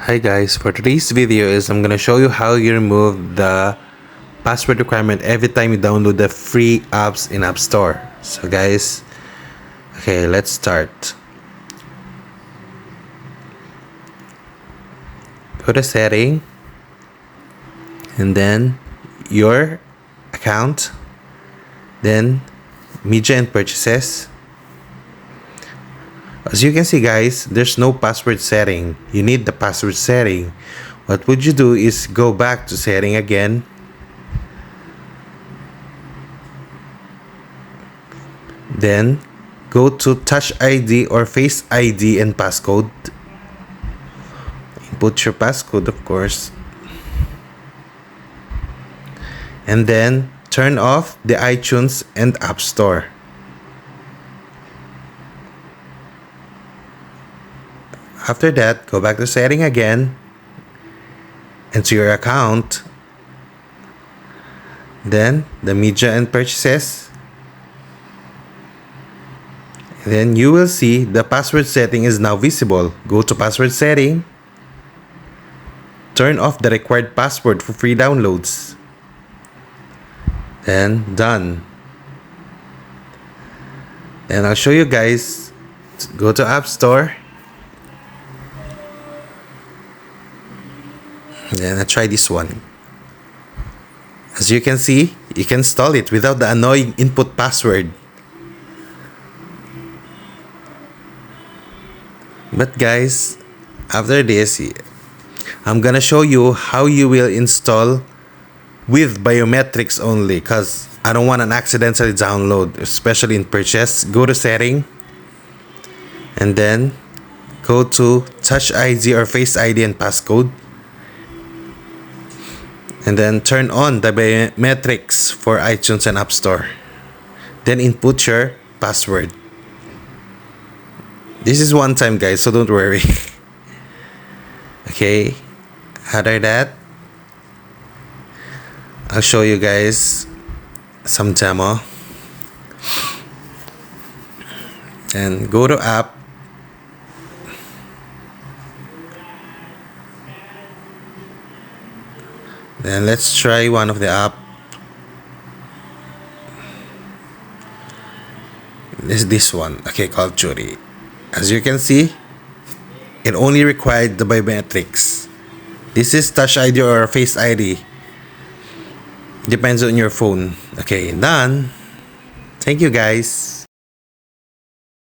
Hi guys, for today's video I'm gonna show you how you remove the password requirement every time you download the free apps in App Store. So guys, okay, let's start. Go to setting and then your account, then media and purchases. As you can see guys, there's no password setting. You need the password setting. What would you do is go back to setting again. Then go to Touch ID or Face ID and passcode. Input your passcode, of course. And then turn off the iTunes and App Store. After that, go back to setting again, enter your account, then the media and purchases. Then you will see the password setting is now visible. Go to password setting, turn off the required password for free downloads, then done. Then I'll show you guys. Go to App Store. Then I try this one. As you can see, you can install it without the annoying input password. But guys, after this, I'm gonna show you how you will install with biometrics only, because I don't want an accidental download, especially in purchase. Go to setting and then go to Touch ID or Face ID and passcode. And then turn on the biometrics for iTunes and App Store. Then input your password. This is one time guys, so don't worry. Okay, after that, I'll show you guys some demo. And go to app. Then let's try one of the app. This one, okay, called Jury. As you can see, it only required the biometrics. This is Touch ID or Face ID. Depends on your phone. Okay, done. Thank you guys.